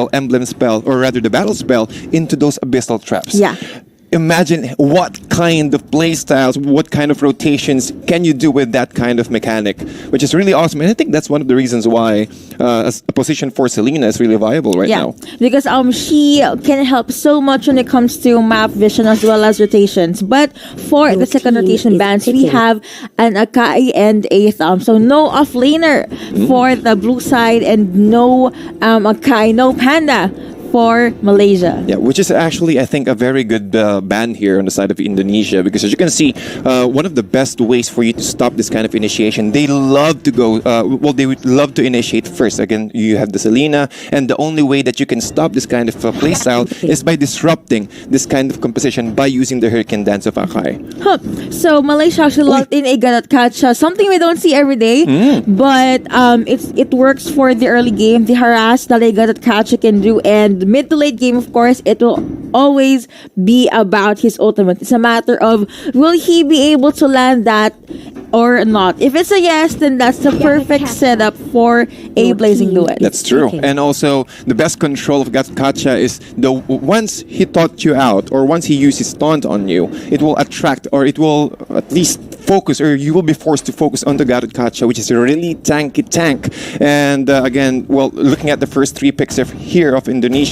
emblem spell, or rather the battle spell, into those abyssal traps. Yeah. Imagine what kind of play styles, what kind of rotations can you do with that kind of mechanic, which is really awesome. And I think that's one of the reasons why a position for Selena is really viable right now. Because she can help so much when it comes to map vision as well as rotations. But for the second rotation bans, we have an Akai and a Thumb. So no offlaner for the blue side, and no Akai, no Panda for Malaysia. Yeah, which is actually, I think, a very good ban here on the side of Indonesia, because as you can see, one of the best ways for you to stop this kind of initiation, they love to go, they would love to initiate first. Again, you have the Selena, and the only way that you can stop this kind of playstyle is by disrupting this kind of composition by using the Hurricane Dance of Akai. So Malaysia actually locked in a Gadat Kacha, something we don't see every day, but it works for the early game, the harass that a Gadat Kacha can do, and the mid to late game, of course, it will always be about his ultimate. It's a matter of, will he be able to land that or not? If it's a yes, then that's the perfect setup for a Blazing Duet. That's true. And also, the best control of Gatkacha is once he taught you out, or once he uses taunt on you, it will attract, or it will at least focus, or you will be forced to focus on the Gatkacha, which is a really tanky tank. And again, well, looking at the first three picks here of Indonesia,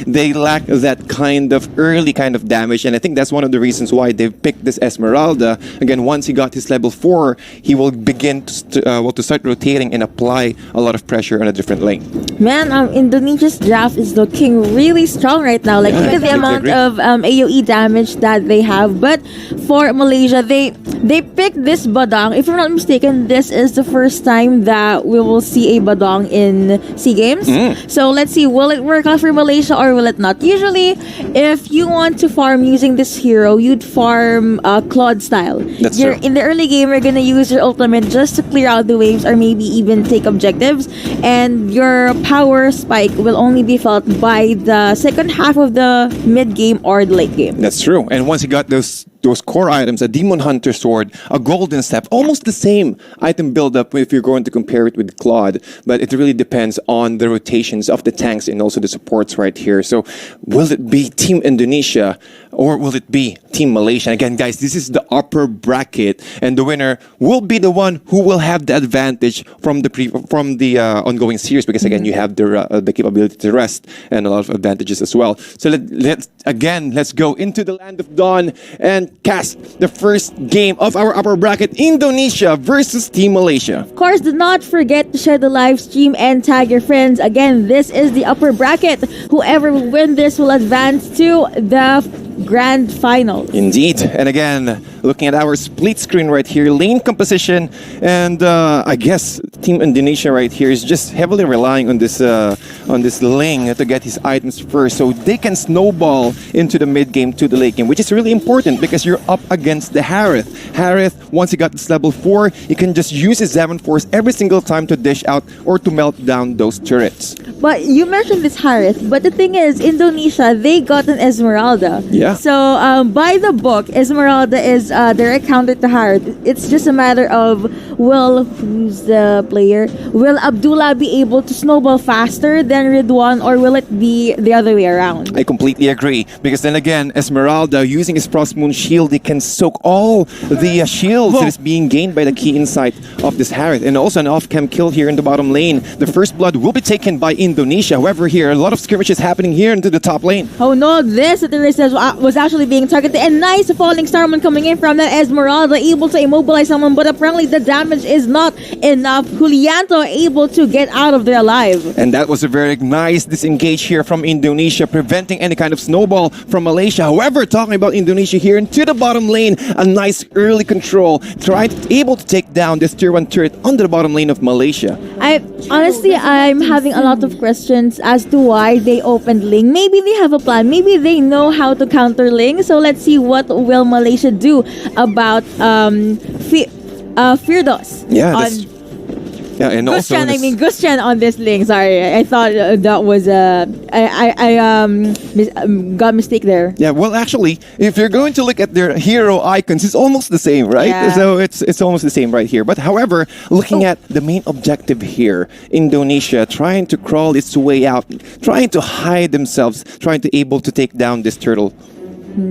they lack that kind of early kind of damage, and I think that's one of the reasons why they've picked this Esmeralda. Again, once he got his level 4, he will begin to start rotating and apply a lot of pressure on a different lane. Man, Indonesia's draft is looking really strong right now. Like, look at the amount of AoE damage that they have. But for Malaysia, they picked this Badang. If I'm not mistaken, this is the first time that we will see a Badang in SEA Games. So let's see, will it work out for Malaysia or will it not? Usually, if you want to farm using this hero, you'd farm Claude style. That's true. In the early game, you're gonna use your ultimate just to clear out the waves, or maybe even take objectives, and your power spike will only be felt by the second half of the mid game or the late game. That's true. And once you got those core items, a Demon Hunter Sword, a Golden Step, almost the same item build-up if you're going to compare it with Claude, but it really depends on the rotations of the tanks and also the supports right here. So will it be Team Indonesia or will it be Team Malaysia? Again, guys, this is the upper bracket, and the winner will be the one who will have the advantage from the ongoing series, because again, you have the capability to rest and a lot of advantages as well. So let's go into the Land of Dawn and cast the first game of our upper bracket, Indonesia versus Team Malaysia. Of course, do not forget to share the live stream and tag your friends. Again, this is the upper bracket. Whoever will win this will advance to the grand final. Indeed. And again, looking at our split screen right here, lane composition, and I guess Team Indonesia right here is just heavily relying on this lane to get his items first, so they can snowball into the mid game to the late game, which is really important because you're up against the Harith. Harith, once he got this level 4, he can just use his Zephon Force every single time to dish out or to melt down those turrets. But you mentioned this Harith, but the thing is, Indonesia, they got an Esmeralda. Yeah. So by the book, Esmeralda is direct counter to Harith. It's just a matter of, who's the player? Will Abdullah be able to snowball faster than Ridwan, or will it be the other way around? I completely agree, because then again, Esmeralda, using his Frost Moon shield, he can soak all the shields that is being gained by the key insight of this Harith. And also an off-cam kill here in the bottom lane. The first blood will be taken by Indonesia. However, here, a lot of skirmishes happening here into the top lane. Oh no, this was actually being targeted, and nice falling Starman coming in from that Esmeralda, able to immobilize someone, but apparently the damage is not enough. Julianto able to get out of there alive. And that was a very nice disengage here from Indonesia, preventing any kind of snowball from Malaysia. However, talking about Indonesia here into the bottom lane, a nice early control, able to take down this tier 1 turret under the bottom lane of Malaysia. I'm having a lot of questions as to why they opened Ling. Maybe they have a plan. Maybe they know how to counter Ling. So let's see what will Malaysia do about Firdos. Yeah, Yeah, and also Gustian on this link. Sorry, I thought that was got mistake there. yeah, well, actually, if you're going to look at their hero icons, it's almost the same, right? Yeah. So it's almost the same right here. But however, looking at the main objective here, Indonesia trying to crawl its way out, trying to hide themselves, trying to able to take down this turtle.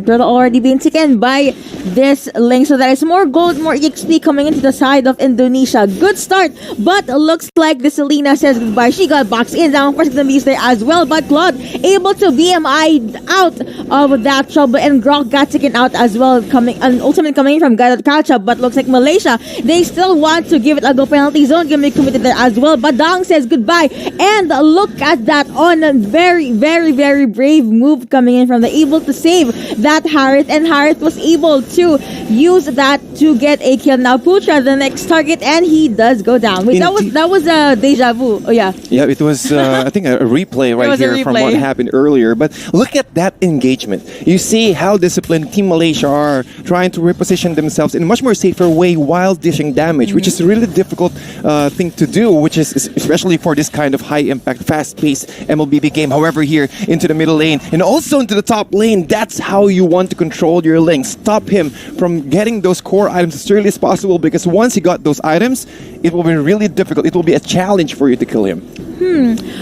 Turtle already being taken by this link, so that is more gold, more EXP coming into the side of Indonesia. Good start, but looks like the Selena says goodbye. She got boxed in down. Of course, the beast there as well, but Claude able to BMI out of that trouble, and Grok got taken out as well. Coming and ultimately coming in from guided catch up, but looks like Malaysia, they still want to give it a go. Penalty zone gonna be committed there as well. Badang says goodbye, and look at that on a very, very, very brave move coming in from the able to save that Harith, and Harith was able to use that to get a kill. Now Putra, the next target, and he does go down. Wait, that was a deja vu. Oh yeah. Yeah, it was I think a replay right here from what happened earlier. But look at that engagement. You see how disciplined Team Malaysia are, trying to reposition themselves in a much more safer way while dishing damage, which is a really difficult thing to do, which is especially for this kind of high impact, fast paced MLBB game. However, here into the middle lane and also into the top lane, that's how you want to control your link. Stop him from getting those core items as early as possible, because once he got those items, it will be really difficult. It will be a challenge for you to kill him.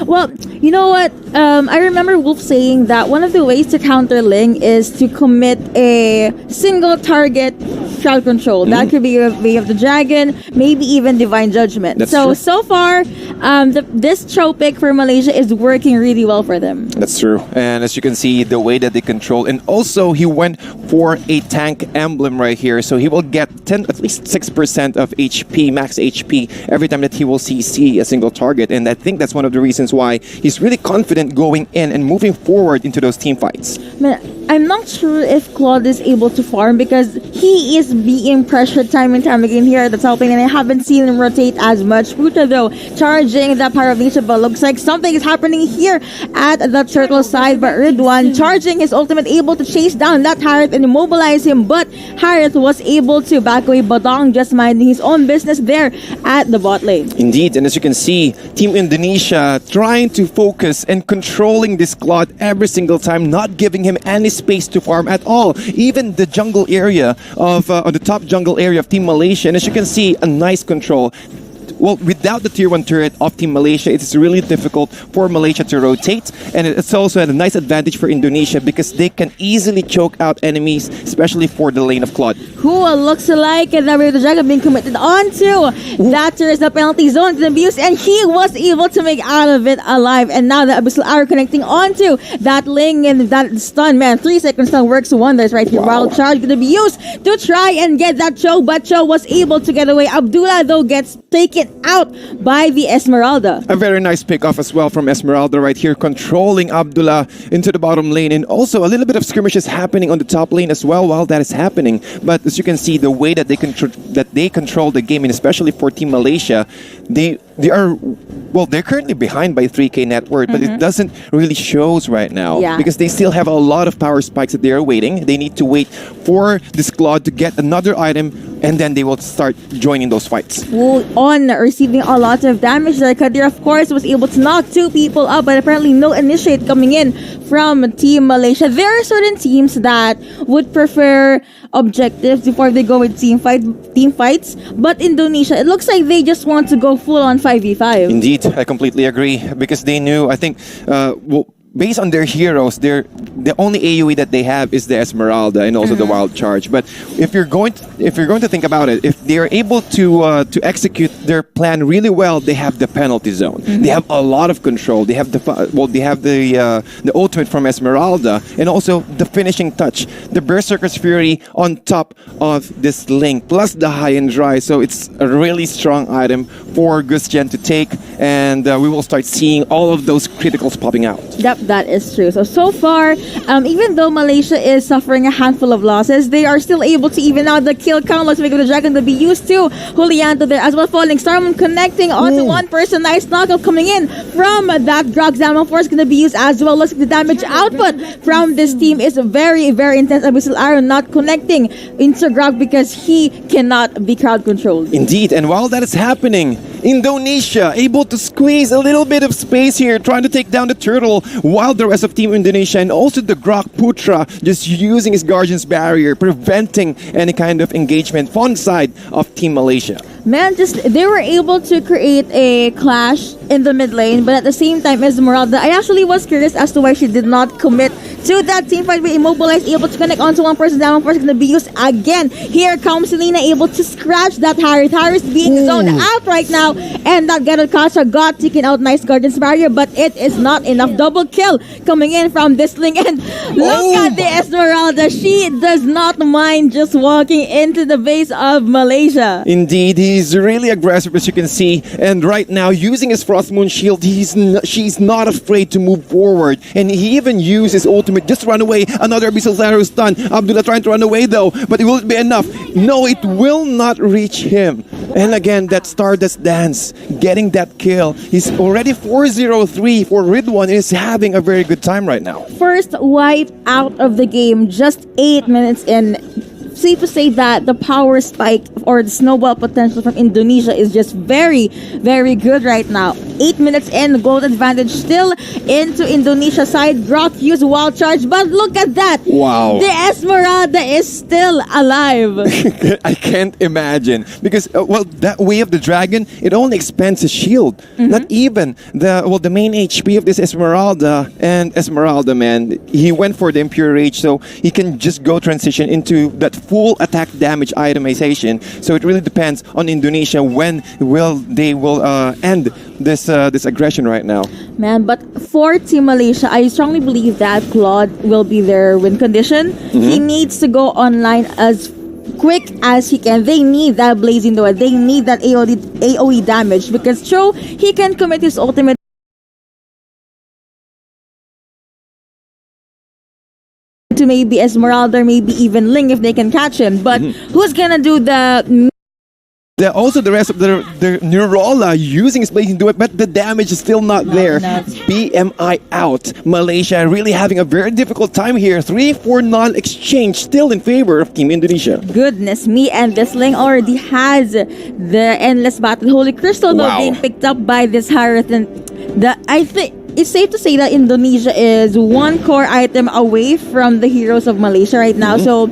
Well, you know what? I remember Wolf saying that one of the ways to counter Ling is to commit a single target crowd control. That could be a way of the dragon, maybe even divine judgment. That's so true. so far, this tropic for Malaysia is working really well for them. That's true. And as you can see, the way that they control, and also he went for a tank emblem right here, so he will get at least 6% of HP, max HP, every time that he will see a single target. And I think that's one of the reasons why he's really confident going in and moving forward into those team fights. I'm not sure if Claude is able to farm, because he is being pressured time and time again here at the top lane, and I haven't seen him rotate as much. Puta though, charging the Power of Nature, but looks like something is happening here at the turtle side. But Ridwan charging his ultimate, able to chase down that Harith and immobilize him, but Harith was able to back away. Badang just minding his own business there at the bot lane. Indeed, and as you can see, Team Indonesia trying to focus and controlling this Claude every single time, not giving him any space to farm at all. Even the jungle area of on the top jungle area of Team Malaysia, and as you can see, a nice control. Well, without the tier 1 turret of Team Malaysia, it's really difficult for Malaysia to rotate, and it's also a nice advantage for Indonesia because they can easily choke out enemies, especially for the lane of Claude. Who looks like that way the dragon being committed onto that turret, the penalty zone to the abuse, and he was able to make out of it alive. And now the Abyssal Arrow connecting onto that Ling, and that stun, man, 3 second stun works wonders right here. Wow. Wild charge gonna be used to try and get that Cho, but Cho was able to get away. Abdullah though gets taken out by the Esmeralda. A very nice pick off as well from Esmeralda right here, controlling Abdullah into the bottom lane, and also a little bit of skirmishes happening on the top lane as well while that is happening. But as you can see, the way that they control the game, and especially for Team Malaysia, they're currently behind by 3K net worth, but it doesn't really shows right now because they still have a lot of power spikes that they are waiting. They need to wait for this Claude to get another item, and then they will start joining those fights. On receiving a lot of damage there, Kadir of course was able to knock 2 people up, but apparently no initiate coming in from Team Malaysia. There are certain teams that would prefer objectives before they go with team fights, but Indonesia, it looks like they just want to go full on 5v5. Indeed, I completely agree, because they knew, I think, based on their heroes, the only AoE that they have is the Esmeralda and also the Wild Charge. But if you're going to think about it, if they are able to execute their plan really well, they have the penalty zone. They have a lot of control. They have the ultimate from Esmeralda, and also the finishing touch, the Berserker's Fury on top of this link, plus the high and dry. So it's a really strong item for Gustian to take, and we will start seeing all of those criticals popping out. Yep, that is true. So far, even though Malaysia is suffering a handful of losses, they are still able to even out the kill count. Let's make the dragon to be used to Julianto there as well. Falling Starman connecting onto one person. Nice knockout coming in from that Grog. Zama Force going to be used as well. Looks like the damage output from this team is very, very intense. Abyssal Arrow not connecting into Grog because he cannot be crowd controlled. Indeed, and while that is happening, Indonesia able to squeeze a little bit of space here, trying to take down the turtle, while the rest of Team Indonesia and also the Grok Putra just using his Guardian's barrier, preventing any kind of engagement on the side of Team Malaysia. Man, just they were able to create a clash in the mid lane, but at the same time, Esmeralda, I actually was curious as to why she did not commit to that team fight with Immobilize, able to connect onto one person, that one person going to be used again. Here comes Selena, able to scratch that Harris. Harris being zoned out right now, and that Geralt Kasha got taken out. Nice Guardian's barrier, but it is not enough. Double kill coming in from this link, and look at the Esmeralda. She does not mind just walking into the base of Malaysia. Indeed, he's really aggressive, as you can see, and right now using his Frost Moon shield, she's not afraid to move forward, and he even used his ultimate just to run away. Another Abyssal Arrow stun. Abdullah trying to run away though, but it will be enough. No, it will not reach him. And again, that Stardust Dance, getting that kill. He's already 4-0-3 for Ridwan, and is having a very good time right now. First wipe out of the game, just 8 minutes in. Safe to say that the power spike or the snowball potential from Indonesia is just very, very good right now. 8 minutes in, the gold advantage still into Indonesia side. Grok used wild charge, but look at that. Wow. The Esmeralda is still alive. I can't imagine, because that Way of the Dragon, it only expands his shield. Not even the main HP of this Esmeralda. And Esmeralda, man, he went for the Impure Rage, so he can just go transition into that full attack damage itemization. So it really depends on Indonesia when they will end this aggression right now. Man, but for Team Malaysia, I strongly believe that Claude will be their win condition. He needs to go online as quick as he can. They need that Blazing Duel. They need that AoE damage, because Cho, he can commit his ultimate to maybe Esmeralda or maybe even Ling if they can catch him. But who's gonna do the... Also, the rest of the Neurola using his Blazing Duet, but the damage is still not there. enough. BMI out. Malaysia really having a very difficult time here. 3-4 non-exchange still in favor of Team Indonesia. Goodness me, and this Ling already has the Endless Battle Holy Crystal though, Wow. being picked up by this Harith. And I think it's safe to say that Indonesia is one core item away from the heroes of Malaysia right now. So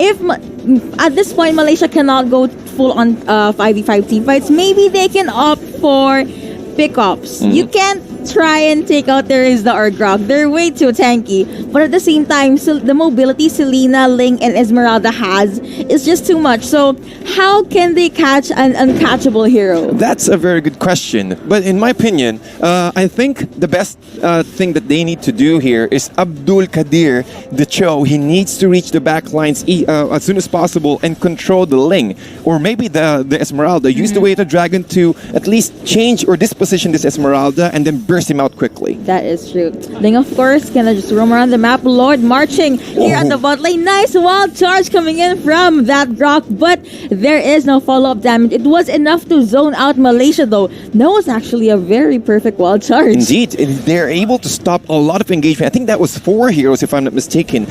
if at this point Malaysia cannot go full on 5v5 team fights, maybe they can opt for pickups. You can't try and take out Terizla or Grok. They're way too tanky. But at the same time, the mobility Selena, Ling, and Esmeralda has is just too much. So how can they catch an uncatchable hero? That's a very good question. But in my opinion, I think the best thing that they need to do here is Abdul Kadir, the Cho. He needs to reach the back lines as soon as possible and control the Ling. Or maybe the Esmeralda. Use the Way of the Dragon to at least change or disposition this Esmeralda and then burst him out quickly. That is true. Ling, of course, gonna just roam around the map. Lord marching here at the bot lane. Nice wild charge coming in from that Grok, but there is no follow-up damage. It was enough to zone out Malaysia though. That was actually a very perfect wild charge. Indeed, and they're able to stop a lot of engagement. I think that was 4 heroes, if I'm not mistaken.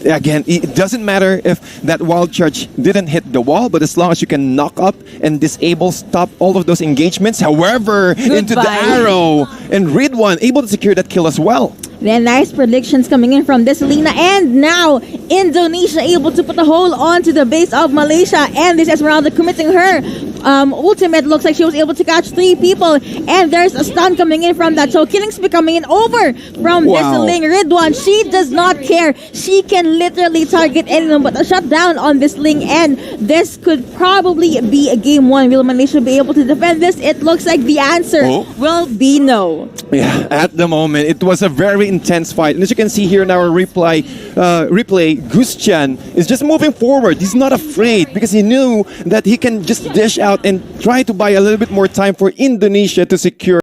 Again, it doesn't matter if that wild charge didn't hit the wall, but as long as you can knock up and disable, stop all of those engagements. However, into the arrow, and Ridwan able to secure that kill as well. Then nice predictions coming in from this Selena, and now Indonesia able to put a hole onto the base of Malaysia, and this Esmeralda committing her ultimate. Looks like she was able to catch 3 people, and there's a stun coming in from that. So killing spree coming in over from this Ling. Ridwan, she does not care. She can literally target anyone, but a shutdown on this Ling, and this could probably be a game 1. Will Malaysia be able to defend this? It looks like the answer will be no. Yeah, at the moment, it was a very intense fight. And as you can see here in our replay, Gustian is just moving forward. He's not afraid because he knew that he can just dish out and try to buy a little bit more time for Indonesia to secure